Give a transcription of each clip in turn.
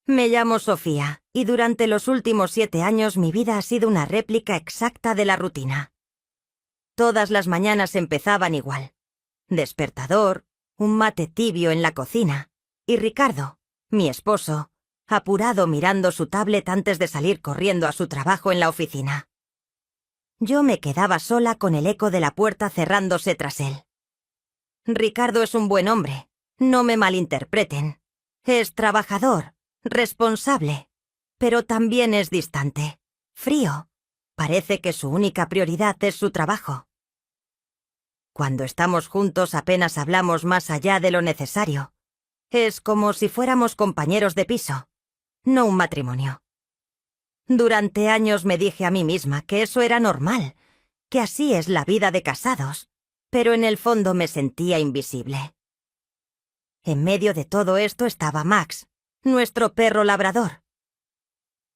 Me llamo Sofía, y durante los últimos 7 años mi vida ha sido una réplica exacta de la rutina. Todas las mañanas empezaban igual. Despertador, un mate tibio en la cocina, y Ricardo, mi esposo, apurado mirando su tablet antes de salir corriendo a su trabajo en la oficina. Yo me quedaba sola con el eco de la puerta cerrándose tras él. Ricardo es un buen hombre, no me malinterpreten. Es trabajador, responsable, pero también es distante, frío. Parece que su única prioridad es su trabajo. Cuando estamos juntos apenas hablamos más allá de lo necesario. Es como si fuéramos compañeros de piso, no un matrimonio. Durante años me dije a mí misma que eso era normal, que así es la vida de casados, pero en el fondo me sentía invisible. En medio de todo esto estaba Max, nuestro perro labrador.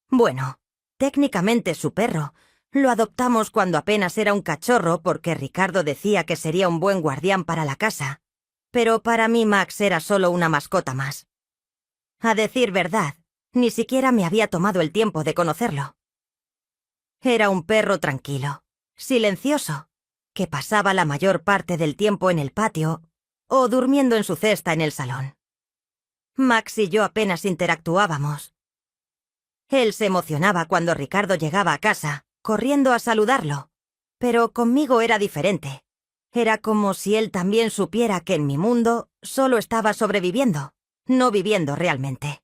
Bueno, técnicamente su perro. Lo adoptamos cuando apenas era un cachorro porque Ricardo decía que sería un buen guardián para la casa, pero para mí Max era solo una mascota más. A decir verdad, ni siquiera me había tomado el tiempo de conocerlo. Era un perro tranquilo, silencioso, que pasaba la mayor parte del tiempo en el patio o durmiendo en su cesta en el salón. Max y yo apenas interactuábamos. Él se emocionaba cuando Ricardo llegaba a casa, corriendo a saludarlo, pero conmigo era diferente. Era como si él también supiera que en mi mundo solo estaba sobreviviendo, no viviendo realmente.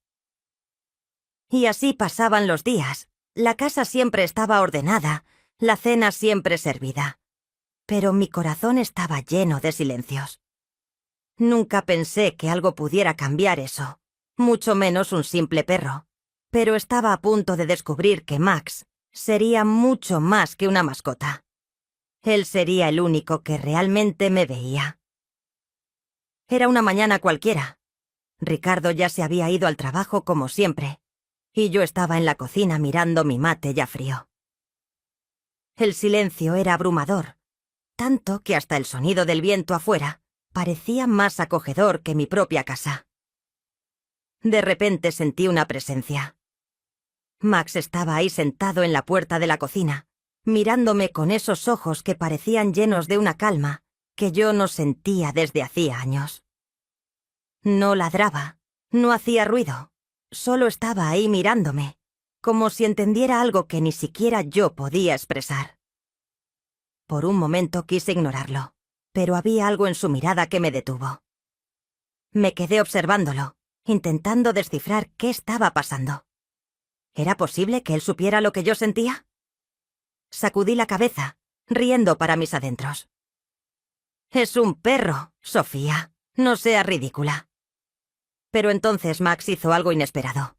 Y así pasaban los días. La casa siempre estaba ordenada, la cena siempre servida. Pero mi corazón estaba lleno de silencios. Nunca pensé que algo pudiera cambiar eso, mucho menos un simple perro. Pero estaba a punto de descubrir que Max sería mucho más que una mascota. Él sería el único que realmente me veía. Era una mañana cualquiera. Ricardo ya se había ido al trabajo como siempre, y yo estaba en la cocina mirando mi mate ya frío. El silencio era abrumador, tanto que hasta el sonido del viento afuera parecía más acogedor que mi propia casa. De repente sentí una presencia. Max estaba ahí sentado en la puerta de la cocina, mirándome con esos ojos que parecían llenos de una calma que yo no sentía desde hacía años. No ladraba, no hacía ruido, solo estaba ahí mirándome, como si entendiera algo que ni siquiera yo podía expresar. Por un momento quise ignorarlo, pero había algo en su mirada que me detuvo. Me quedé observándolo, intentando descifrar qué estaba pasando. ¿Era posible que él supiera lo que yo sentía? Sacudí la cabeza, riendo para mis adentros. Es un perro, Sofía, no seas ridícula. Pero entonces Max hizo algo inesperado.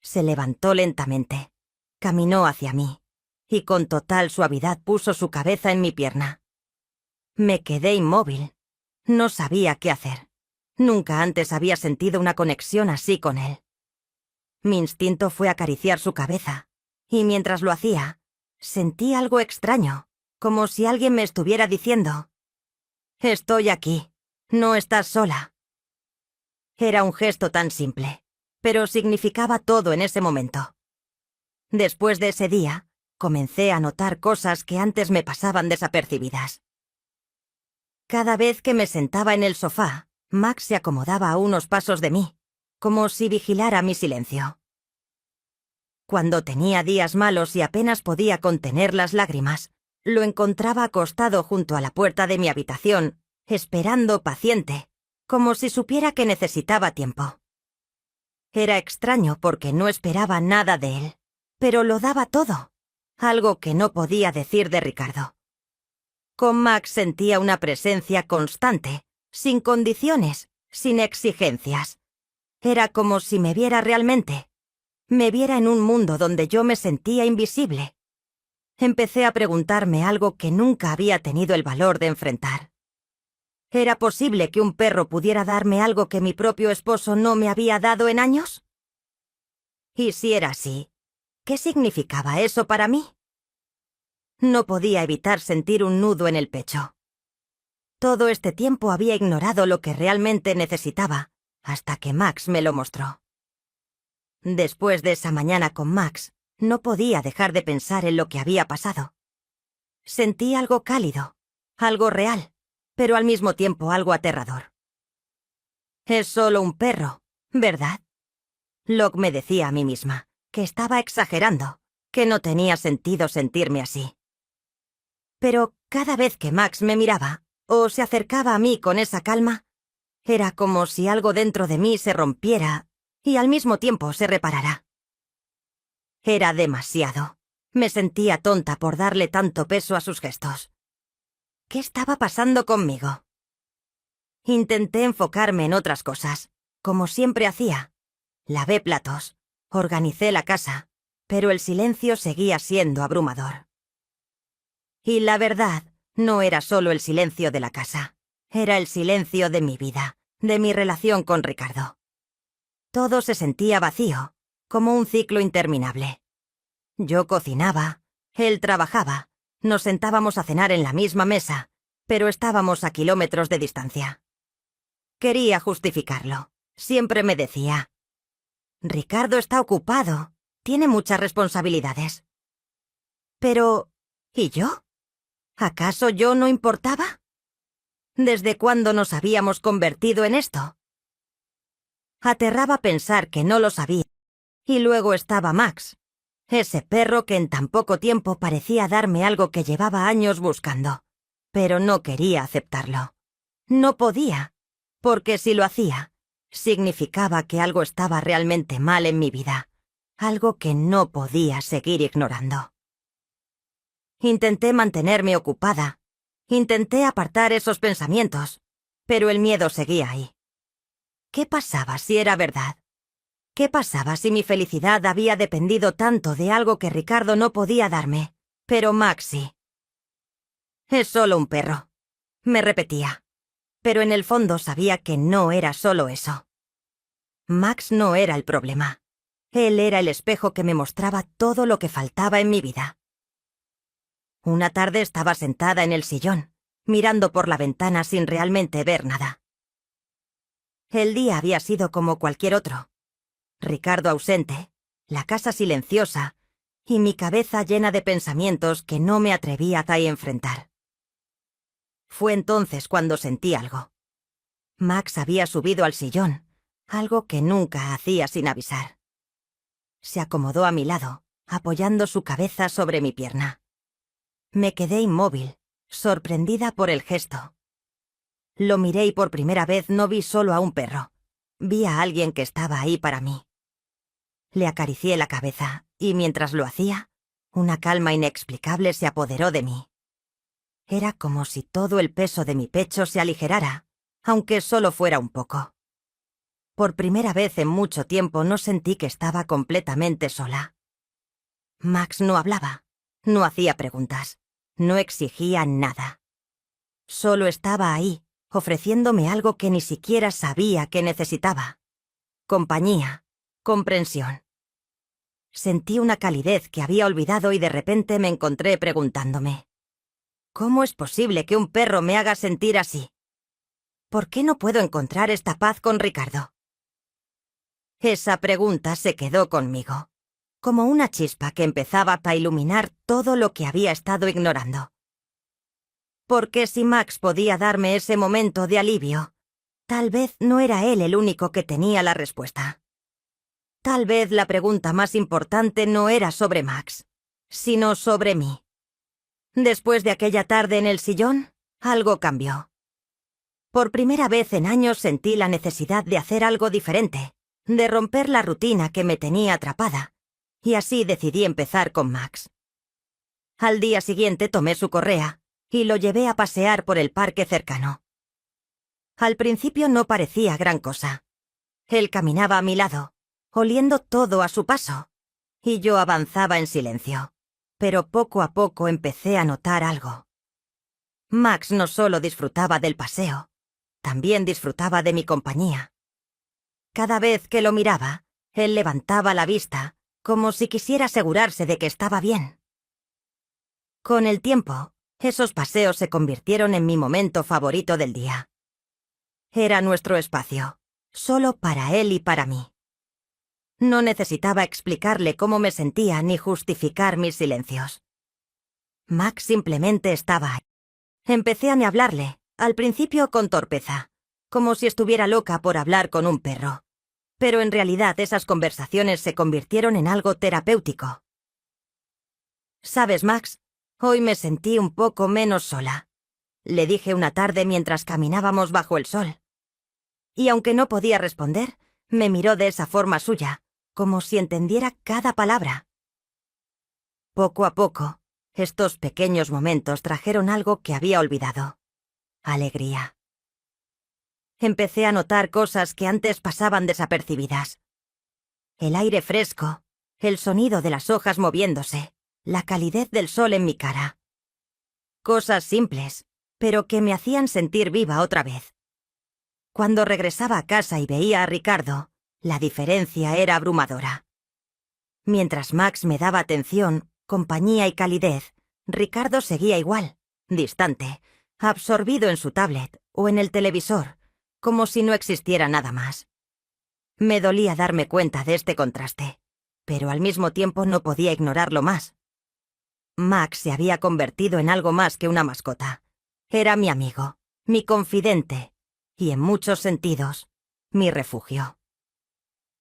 Se levantó lentamente, caminó hacia mí, y con total suavidad puso su cabeza en mi pierna. Me quedé inmóvil. No sabía qué hacer. Nunca antes había sentido una conexión así con él. Mi instinto fue acariciar su cabeza, y mientras lo hacía, sentí algo extraño, como si alguien me estuviera diciendo: «Estoy aquí, no estás sola». Era un gesto tan simple, pero significaba todo en ese momento. Después de ese día, comencé a notar cosas que antes me pasaban desapercibidas. Cada vez que me sentaba en el sofá, Max se acomodaba a unos pasos de mí, como si vigilara mi silencio. Cuando tenía días malos y apenas podía contener las lágrimas, lo encontraba acostado junto a la puerta de mi habitación, esperando paciente, como si supiera que necesitaba tiempo. Era extraño porque no esperaba nada de él, pero lo daba todo, algo que no podía decir de Ricardo. Con Max sentía una presencia constante, sin condiciones, sin exigencias. Era como si me viera realmente. Me viera en un mundo donde yo me sentía invisible. Empecé a preguntarme algo que nunca había tenido el valor de enfrentar. ¿Era posible que un perro pudiera darme algo que mi propio esposo no me había dado en años? Y si era así, ¿qué significaba eso para mí? No podía evitar sentir un nudo en el pecho. Todo este tiempo había ignorado lo que realmente necesitaba, hasta que Max me lo mostró. Después de esa mañana con Max, no podía dejar de pensar en lo que había pasado. Sentí algo cálido, algo real, pero al mismo tiempo algo aterrador. Es solo un perro, ¿verdad? Locke me decía a mí misma que estaba exagerando, que no tenía sentido sentirme así. Pero cada vez que Max me miraba o se acercaba a mí con esa calma, era como si algo dentro de mí se rompiera y al mismo tiempo se reparara. Era demasiado. Me sentía tonta por darle tanto peso a sus gestos. ¿Qué estaba pasando conmigo? Intenté enfocarme en otras cosas, como siempre hacía. Lavé platos, organicé la casa, pero el silencio seguía siendo abrumador. Y la verdad, no era solo el silencio de la casa, era el silencio de mi vida, de mi relación con Ricardo. Todo se sentía vacío, como un ciclo interminable. Yo cocinaba, él trabajaba, nos sentábamos a cenar en la misma mesa, pero estábamos a kilómetros de distancia. Quería justificarlo. Siempre me decía: Ricardo está ocupado, tiene muchas responsabilidades. Pero, ¿y yo? ¿Acaso yo no importaba? ¿Desde cuándo nos habíamos convertido en esto? Aterraba pensar que no lo sabía. Y luego estaba Max, ese perro que en tan poco tiempo parecía darme algo que llevaba años buscando, pero no quería aceptarlo. No podía, porque si lo hacía, significaba que algo estaba realmente mal en mi vida, algo que no podía seguir ignorando. Intenté mantenerme ocupada, intenté apartar esos pensamientos, pero el miedo seguía ahí. ¿Qué pasaba si era verdad? ¿Qué pasaba si mi felicidad había dependido tanto de algo que Ricardo no podía darme, pero Max sí? Es solo un perro, me repetía, pero en el fondo sabía que no era solo eso. Max no era el problema. Él era el espejo que me mostraba todo lo que faltaba en mi vida. Una tarde estaba sentada en el sillón, mirando por la ventana sin realmente ver nada. El día había sido como cualquier otro. Ricardo ausente, la casa silenciosa y mi cabeza llena de pensamientos que no me atrevía a enfrentar. Fue entonces cuando sentí algo. Max había subido al sillón, algo que nunca hacía sin avisar. Se acomodó a mi lado, apoyando su cabeza sobre mi pierna. Me quedé inmóvil, sorprendida por el gesto. Lo miré y por primera vez no vi solo a un perro. Vi a alguien que estaba ahí para mí. Le acaricié la cabeza, y mientras lo hacía, una calma inexplicable se apoderó de mí. Era como si todo el peso de mi pecho se aligerara, aunque solo fuera un poco. Por primera vez en mucho tiempo no sentí que estaba completamente sola. Max no hablaba, no hacía preguntas, no exigía nada. Solo estaba ahí, ofreciéndome algo que ni siquiera sabía que necesitaba. Compañía, comprensión. Sentí una calidez que había olvidado y de repente me encontré preguntándome: ¿cómo es posible que un perro me haga sentir así? ¿Por qué no puedo encontrar esta paz con Ricardo? Esa pregunta se quedó conmigo, como una chispa que empezaba a iluminar todo lo que había estado ignorando. Porque si Max podía darme ese momento de alivio, tal vez no era él el único que tenía la respuesta. Tal vez la pregunta más importante no era sobre Max, sino sobre mí. Después de aquella tarde en el sillón, algo cambió. Por primera vez en años sentí la necesidad de hacer algo diferente, de romper la rutina que me tenía atrapada, y así decidí empezar con Max. Al día siguiente tomé su correa y lo llevé a pasear por el parque cercano. Al principio no parecía gran cosa. Él caminaba a mi lado, oliendo todo a su paso, y yo avanzaba en silencio, pero poco a poco empecé a notar algo. Max no solo disfrutaba del paseo, también disfrutaba de mi compañía. Cada vez que lo miraba, él levantaba la vista, como si quisiera asegurarse de que estaba bien. Con el tiempo, esos paseos se convirtieron en mi momento favorito del día. Era nuestro espacio, solo para él y para mí. No necesitaba explicarle cómo me sentía ni justificar mis silencios. Max simplemente estaba ahí. Empecé a hablarle, al principio con torpeza, como si estuviera loca por hablar con un perro. Pero en realidad esas conversaciones se convirtieron en algo terapéutico. ¿Sabes, Max? Hoy me sentí un poco menos sola. Le dije una tarde mientras caminábamos bajo el sol. Y aunque no podía responder, me miró de esa forma suya, como si entendiera cada palabra. Poco a poco, estos pequeños momentos trajeron algo que había olvidado. Alegría. Empecé a notar cosas que antes pasaban desapercibidas. El aire fresco, el sonido de las hojas moviéndose, la calidez del sol en mi cara. Cosas simples, pero que me hacían sentir viva otra vez. Cuando regresaba a casa y veía a Ricardo, la diferencia era abrumadora. Mientras Max me daba atención, compañía y calidez, Ricardo seguía igual, distante, absorbido en su tablet o en el televisor, como si no existiera nada más. Me dolía darme cuenta de este contraste, pero al mismo tiempo no podía ignorarlo más. Max se había convertido en algo más que una mascota. Era mi amigo, mi confidente, y en muchos sentidos, mi refugio.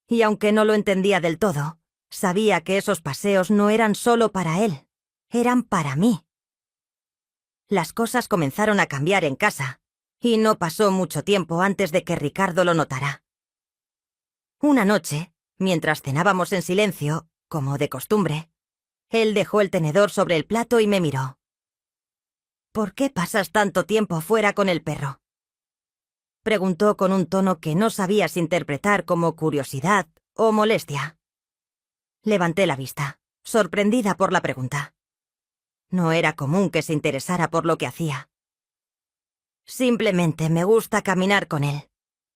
Y aunque no lo entendía del todo, sabía que esos paseos no eran solo para él, eran para mí. Las cosas comenzaron a cambiar en casa, y no pasó mucho tiempo antes de que Ricardo lo notara. Una noche, mientras cenábamos en silencio, como de costumbre, él dejó el tenedor sobre el plato y me miró. «¿Por qué pasas tanto tiempo fuera con el perro?», preguntó con un tono que no sabía si interpretar como curiosidad o molestia. Levanté la vista, sorprendida por la pregunta. No era común que se interesara por lo que hacía. «Simplemente me gusta caminar con él»,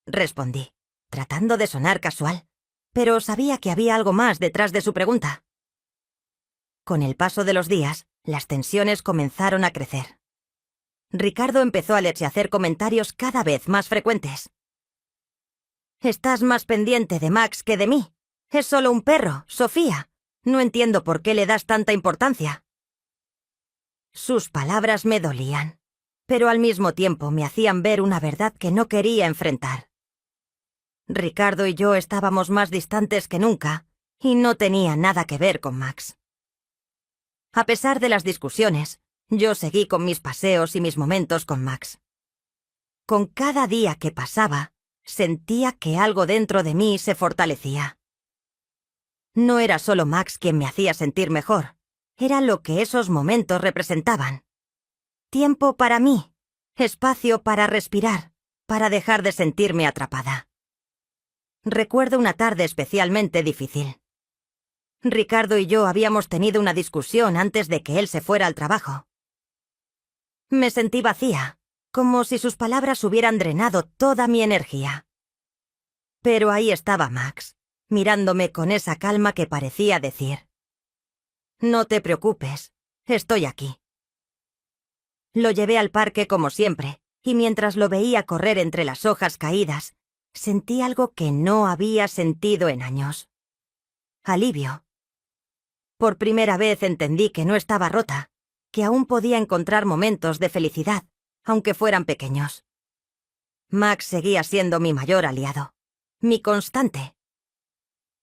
respondí, tratando de sonar casual, pero sabía que había algo más detrás de su pregunta. Con el paso de los días, las tensiones comenzaron a crecer. Ricardo empezó a hacer comentarios cada vez más frecuentes. «Estás más pendiente de Max que de mí. Es solo un perro, Sofía. No entiendo por qué le das tanta importancia». Sus palabras me dolían, pero al mismo tiempo me hacían ver una verdad que no quería enfrentar. Ricardo y yo estábamos más distantes que nunca, y no tenía nada que ver con Max. A pesar de las discusiones, yo seguí con mis paseos y mis momentos con Max. Con cada día que pasaba, sentía que algo dentro de mí se fortalecía. No era solo Max quien me hacía sentir mejor, era lo que esos momentos representaban. Tiempo para mí, espacio para respirar, para dejar de sentirme atrapada. Recuerdo una tarde especialmente difícil. Ricardo y yo habíamos tenido una discusión antes de que él se fuera al trabajo. Me sentí vacía, como si sus palabras hubieran drenado toda mi energía. Pero ahí estaba Max, mirándome con esa calma que parecía decir: «No te preocupes, estoy aquí». Lo llevé al parque como siempre, y mientras lo veía correr entre las hojas caídas, sentí algo que no había sentido en años. Alivio. Por primera vez entendí que no estaba rota, que aún podía encontrar momentos de felicidad, aunque fueran pequeños. Max seguía siendo mi mayor aliado, mi constante.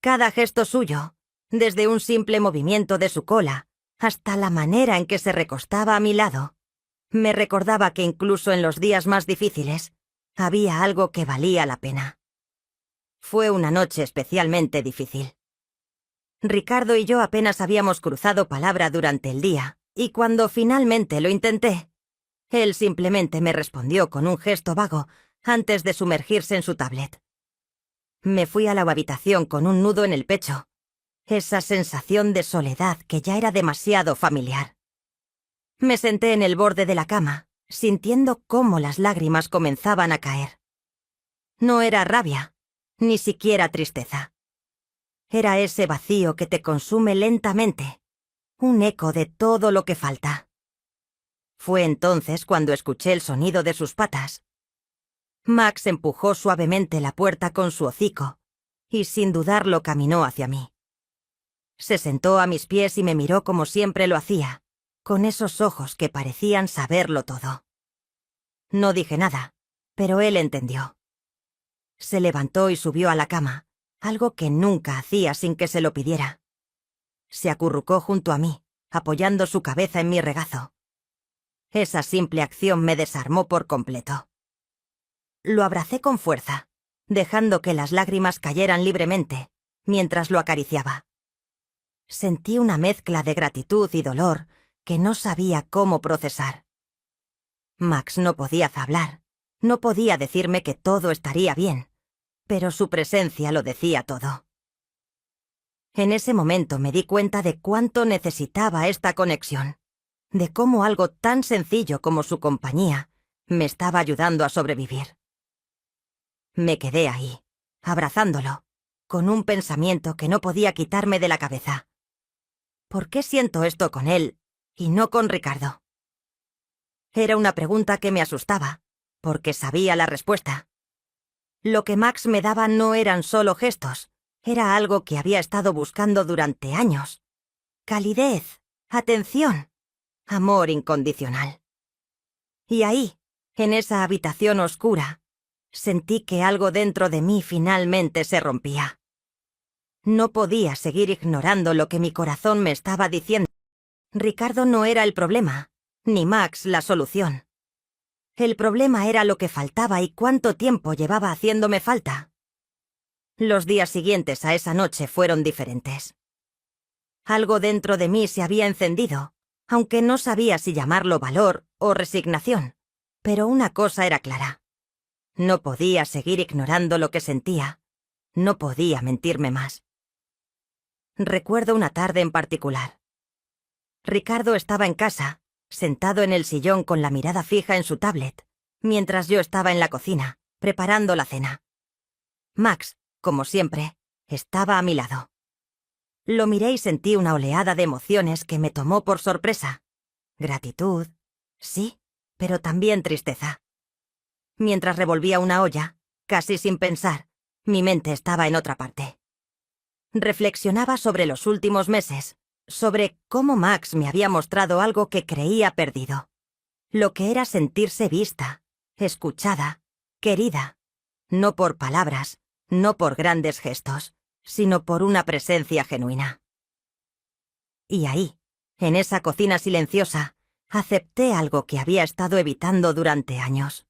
Cada gesto suyo, desde un simple movimiento de su cola hasta la manera en que se recostaba a mi lado, me recordaba que incluso en los días más difíciles había algo que valía la pena. Fue una noche especialmente difícil. Ricardo y yo apenas habíamos cruzado palabra durante el día, y cuando finalmente lo intenté, él simplemente me respondió con un gesto vago antes de sumergirse en su tablet. Me fui a la habitación con un nudo en el pecho, esa sensación de soledad que ya era demasiado familiar. Me senté en el borde de la cama, sintiendo cómo las lágrimas comenzaban a caer. No era rabia, ni siquiera tristeza. Era ese vacío que te consume lentamente, un eco de todo lo que falta. Fue entonces cuando escuché el sonido de sus patas. Max empujó suavemente la puerta con su hocico, y sin dudarlo caminó hacia mí. Se sentó a mis pies y me miró como siempre lo hacía, con esos ojos que parecían saberlo todo. No dije nada, pero él entendió. Se levantó y subió a la cama, algo que nunca hacía sin que se lo pidiera. Se acurrucó junto a mí, apoyando su cabeza en mi regazo. Esa simple acción me desarmó por completo. Lo abracé con fuerza, dejando que las lágrimas cayeran libremente, mientras lo acariciaba. Sentí una mezcla de gratitud y dolor que no sabía cómo procesar. Max no podía hablar, no podía decirme que todo estaría bien, pero su presencia lo decía todo. En ese momento me di cuenta de cuánto necesitaba esta conexión, de cómo algo tan sencillo como su compañía me estaba ayudando a sobrevivir. Me quedé ahí, abrazándolo, con un pensamiento que no podía quitarme de la cabeza. ¿Por qué siento esto con él y no con Ricardo? Era una pregunta que me asustaba, porque sabía la respuesta. Lo que Max me daba no eran solo gestos, era algo que había estado buscando durante años. Calidez, atención, amor incondicional. Y ahí, en esa habitación oscura, sentí que algo dentro de mí finalmente se rompía. No podía seguir ignorando lo que mi corazón me estaba diciendo. Ricardo no era el problema, ni Max la solución. El problema era lo que faltaba y cuánto tiempo llevaba haciéndome falta. Los días siguientes a esa noche fueron diferentes. Algo dentro de mí se había encendido, aunque no sabía si llamarlo valor o resignación. Pero una cosa era clara. No podía seguir ignorando lo que sentía. No podía mentirme más. Recuerdo una tarde en particular. Ricardo estaba en casa, sentado en el sillón con la mirada fija en su tablet, mientras yo estaba en la cocina, preparando la cena. Max, como siempre, estaba a mi lado. Lo miré y sentí una oleada de emociones que me tomó por sorpresa. Gratitud, sí, pero también tristeza. Mientras revolvía una olla, casi sin pensar, mi mente estaba en otra parte. Reflexionaba sobre los últimos meses, sobre cómo Max me había mostrado algo que creía perdido. Lo que era sentirse vista, escuchada, querida, no por palabras, no por grandes gestos, sino por una presencia genuina. Y ahí, en esa cocina silenciosa, acepté algo que había estado evitando durante años.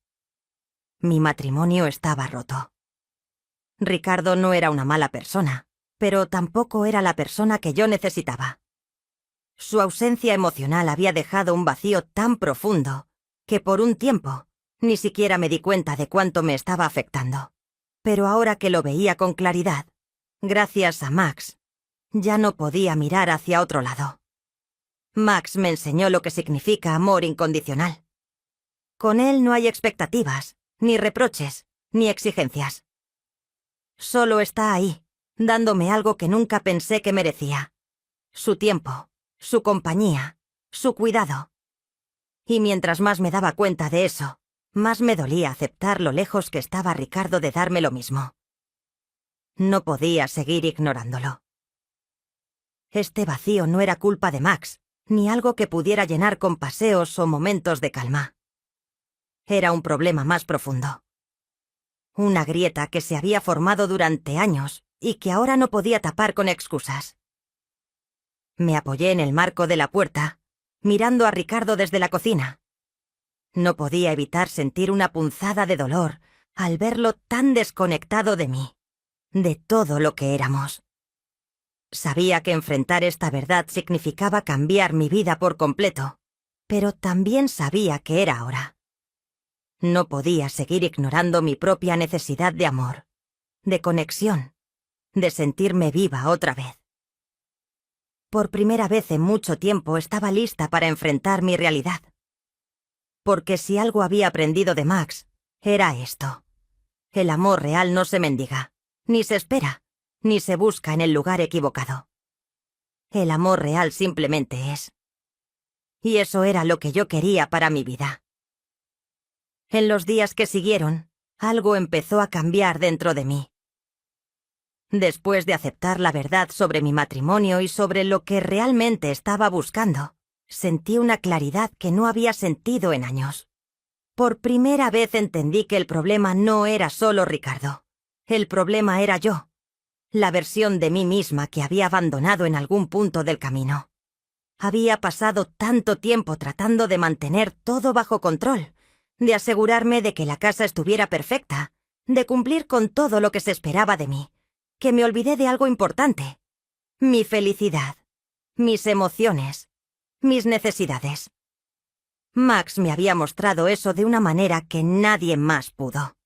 Mi matrimonio estaba roto. Ricardo no era una mala persona, pero tampoco era la persona que yo necesitaba. Su ausencia emocional había dejado un vacío tan profundo que por un tiempo ni siquiera me di cuenta de cuánto me estaba afectando. Pero ahora que lo veía con claridad, gracias a Max, ya no podía mirar hacia otro lado. Max me enseñó lo que significa amor incondicional. Con él no hay expectativas, ni reproches, ni exigencias. Solo está ahí, dándome algo que nunca pensé que merecía. Su tiempo, su compañía, su cuidado. Y mientras más me daba cuenta de eso, más me dolía aceptar lo lejos que estaba Ricardo de darme lo mismo. No podía seguir ignorándolo. Este vacío no era culpa de Max, ni algo que pudiera llenar con paseos o momentos de calma. Era un problema más profundo. Una grieta que se había formado durante años y que ahora no podía tapar con excusas. Me apoyé en el marco de la puerta, mirando a Ricardo desde la cocina. No podía evitar sentir una punzada de dolor al verlo tan desconectado de mí, de todo lo que éramos. Sabía que enfrentar esta verdad significaba cambiar mi vida por completo, pero también sabía que era hora. No podía seguir ignorando mi propia necesidad de amor, de conexión, de sentirme viva otra vez. Por primera vez en mucho tiempo estaba lista para enfrentar mi realidad. Porque si algo había aprendido de Max, era esto. El amor real no se mendiga, ni se espera, ni se busca en el lugar equivocado. El amor real simplemente es. Y eso era lo que yo quería para mi vida. En los días que siguieron, algo empezó a cambiar dentro de mí. Después de aceptar la verdad sobre mi matrimonio y sobre lo que realmente estaba buscando, sentí una claridad que no había sentido en años. Por primera vez entendí que el problema no era solo Ricardo. El problema era yo, la versión de mí misma que había abandonado en algún punto del camino. Había pasado tanto tiempo tratando de mantener todo bajo control, de asegurarme de que la casa estuviera perfecta, de cumplir con todo lo que se esperaba de mí, que me olvidé de algo importante: mi felicidad, mis emociones, mis necesidades. Max me había mostrado eso de una manera que nadie más pudo.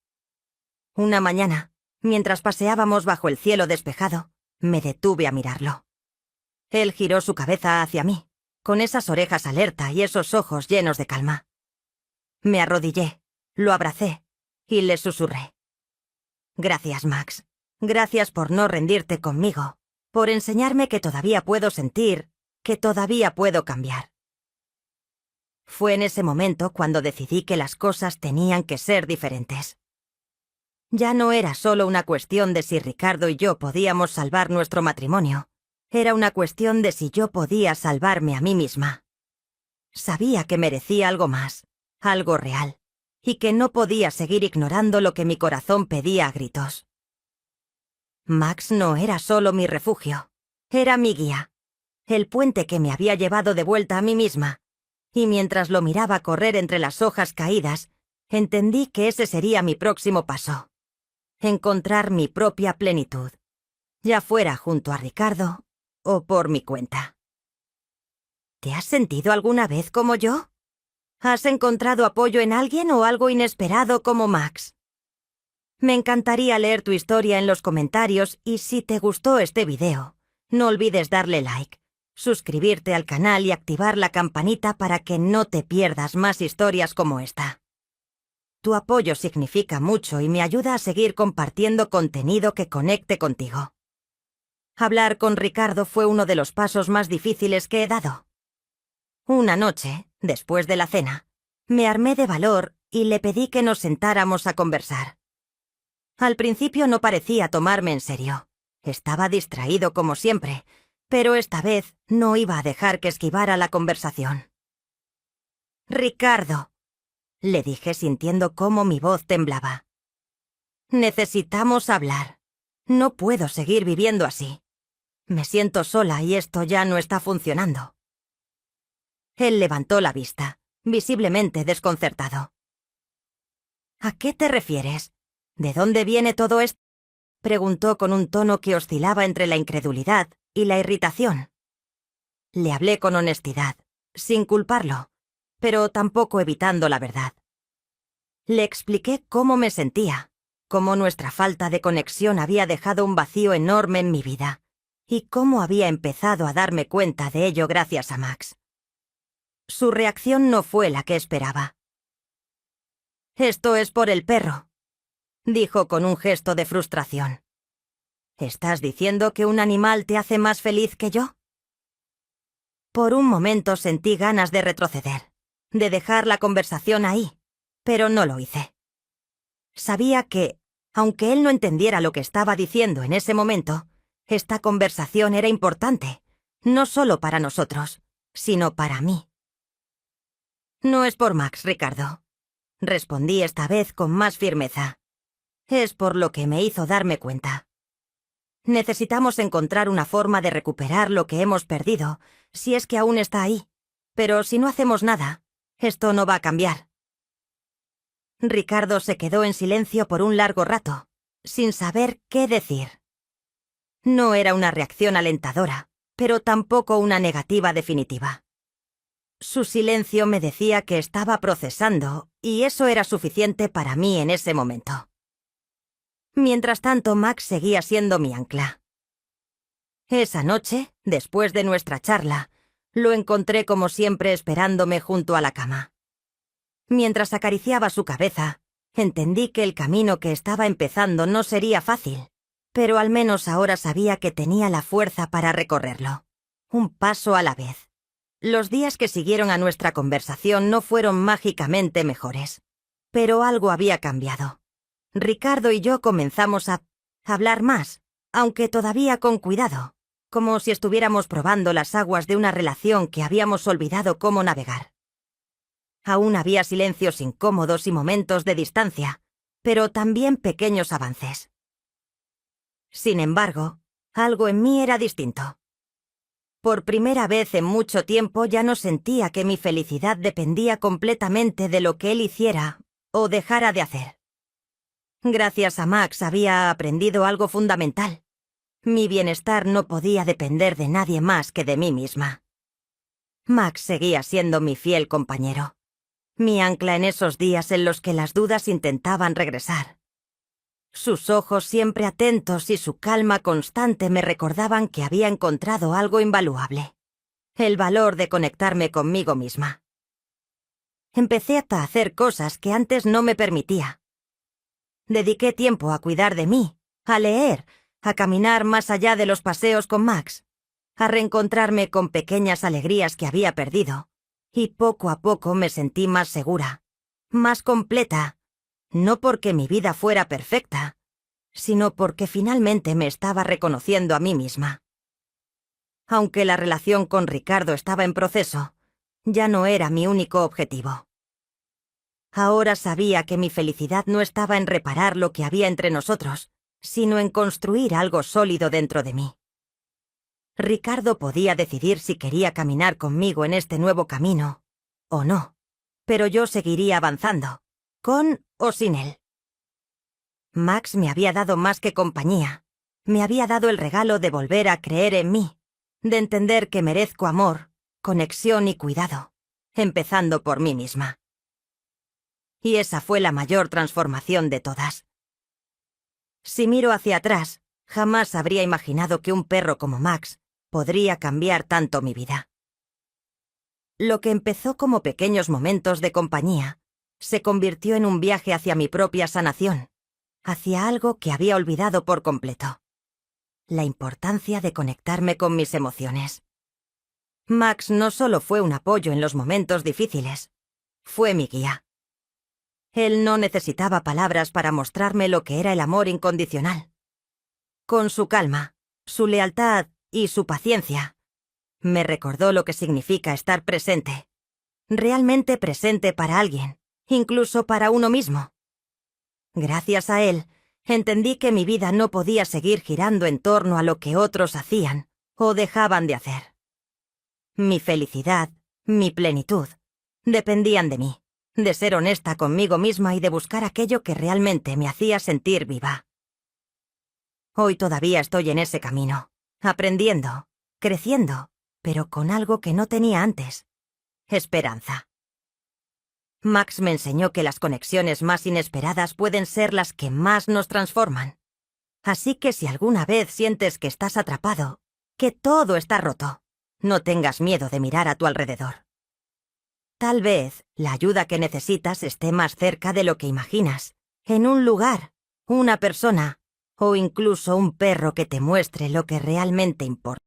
Una mañana, mientras paseábamos bajo el cielo despejado, me detuve a mirarlo. Él giró su cabeza hacia mí, con esas orejas alerta y esos ojos llenos de calma. Me arrodillé, lo abracé y le susurré: «Gracias, Max. Gracias por no rendirte conmigo, por enseñarme que todavía puedo sentir, que todavía puedo cambiar». Fue en ese momento cuando decidí que las cosas tenían que ser diferentes. Ya no era solo una cuestión de si Ricardo y yo podíamos salvar nuestro matrimonio. Era una cuestión de si yo podía salvarme a mí misma. Sabía que merecía algo más, algo real, y que no podía seguir ignorando lo que mi corazón pedía a gritos. Max no era solo mi refugio, era mi guía, el puente que me había llevado de vuelta a mí misma, y mientras lo miraba correr entre las hojas caídas, entendí que ese sería mi próximo paso: encontrar mi propia plenitud, ya fuera junto a Ricardo o por mi cuenta. ¿Te has sentido alguna vez como yo? ¿Has encontrado apoyo en alguien o algo inesperado como Max? Me encantaría leer tu historia en los comentarios, y si te gustó este video, no olvides darle like, suscribirte al canal y activar la campanita para que no te pierdas más historias como esta. Tu apoyo significa mucho y me ayuda a seguir compartiendo contenido que conecte contigo. Hablar con Ricardo fue uno de los pasos más difíciles que he dado. Una noche, después de la cena, me armé de valor y le pedí que nos sentáramos a conversar. Al principio no parecía tomarme en serio. Estaba distraído como siempre, pero esta vez no iba a dejar que esquivara la conversación. «Ricardo», le dije sintiendo cómo mi voz temblaba, «necesitamos hablar. No puedo seguir viviendo así. Me siento sola y esto ya no está funcionando». Él levantó la vista, visiblemente desconcertado. «¿A qué te refieres? ¿De dónde viene todo esto?», preguntó con un tono que oscilaba entre la incredulidad y la irritación. Le hablé con honestidad, sin culparlo, pero tampoco evitando la verdad. Le expliqué cómo me sentía, cómo nuestra falta de conexión había dejado un vacío enorme en mi vida, y cómo había empezado a darme cuenta de ello gracias a Max. Su reacción no fue la que esperaba. «Esto es por el perro», dijo con un gesto de frustración. «¿Estás diciendo que un animal te hace más feliz que yo?». Por un momento sentí ganas de retroceder, de dejar la conversación ahí, pero no lo hice. Sabía que, aunque él no entendiera lo que estaba diciendo en ese momento, esta conversación era importante, no solo para nosotros, sino para mí. «No es por Max, Ricardo», respondí esta vez con más firmeza. «Es por lo que me hizo darme cuenta. Necesitamos encontrar una forma de recuperar lo que hemos perdido, si es que aún está ahí. Pero si no hacemos nada, esto no va a cambiar». Ricardo se quedó en silencio por un largo rato, sin saber qué decir. No era una reacción alentadora, pero tampoco una negativa definitiva. Su silencio me decía que estaba procesando, y eso era suficiente para mí en ese momento. Mientras tanto, Max seguía siendo mi ancla. Esa noche, después de nuestra charla, lo encontré como siempre esperándome junto a la cama. Mientras acariciaba su cabeza, entendí que el camino que estaba empezando no sería fácil, pero al menos ahora sabía que tenía la fuerza para recorrerlo, un paso a la vez. Los días que siguieron a nuestra conversación no fueron mágicamente mejores, pero algo había cambiado. Ricardo y yo comenzamos a hablar más, aunque todavía con cuidado, como si estuviéramos probando las aguas de una relación que habíamos olvidado cómo navegar. Aún había silencios incómodos y momentos de distancia, pero también pequeños avances. Sin embargo, algo en mí era distinto. Por primera vez en mucho tiempo ya no sentía que mi felicidad dependía completamente de lo que él hiciera o dejara de hacer. Gracias a Max había aprendido algo fundamental. Mi bienestar no podía depender de nadie más que de mí misma. Max seguía siendo mi fiel compañero, mi ancla en esos días en los que las dudas intentaban regresar. Sus ojos siempre atentos y su calma constante me recordaban que había encontrado algo invaluable: el valor de conectarme conmigo misma. Empecé a hacer cosas que antes no me permitía. Dediqué tiempo a cuidar de mí, a leer, a caminar más allá de los paseos con Max, a reencontrarme con pequeñas alegrías que había perdido, y poco a poco me sentí más segura, más completa, no porque mi vida fuera perfecta, sino porque finalmente me estaba reconociendo a mí misma. Aunque la relación con Ricardo estaba en proceso, ya no era mi único objetivo. Ahora sabía que mi felicidad no estaba en reparar lo que había entre nosotros, sino en construir algo sólido dentro de mí. Ricardo podía decidir si quería caminar conmigo en este nuevo camino, o no, pero yo seguiría avanzando, con o sin él. Max me había dado más que compañía. Me había dado el regalo de volver a creer en mí, de entender que merezco amor, conexión y cuidado, empezando por mí misma. Y esa fue la mayor transformación de todas. Si miro hacia atrás, jamás habría imaginado que un perro como Max podría cambiar tanto mi vida. Lo que empezó como pequeños momentos de compañía se convirtió en un viaje hacia mi propia sanación, hacia algo que había olvidado por completo: la importancia de conectarme con mis emociones. Max no solo fue un apoyo en los momentos difíciles, fue mi guía. Él no necesitaba palabras para mostrarme lo que era el amor incondicional. Con su calma, su lealtad y su paciencia, me recordó lo que significa estar presente, realmente presente para alguien, incluso para uno mismo. Gracias a él, entendí que mi vida no podía seguir girando en torno a lo que otros hacían o dejaban de hacer. Mi felicidad, mi plenitud, dependían de mí, de ser honesta conmigo misma y de buscar aquello que realmente me hacía sentir viva. Hoy todavía estoy en ese camino, aprendiendo, creciendo, pero con algo que no tenía antes: esperanza. Max me enseñó que las conexiones más inesperadas pueden ser las que más nos transforman. Así que si alguna vez sientes que estás atrapado, que todo está roto, no tengas miedo de mirar a tu alrededor. Tal vez la ayuda que necesitas esté más cerca de lo que imaginas, en un lugar, una persona, o incluso un perro que te muestre lo que realmente importa.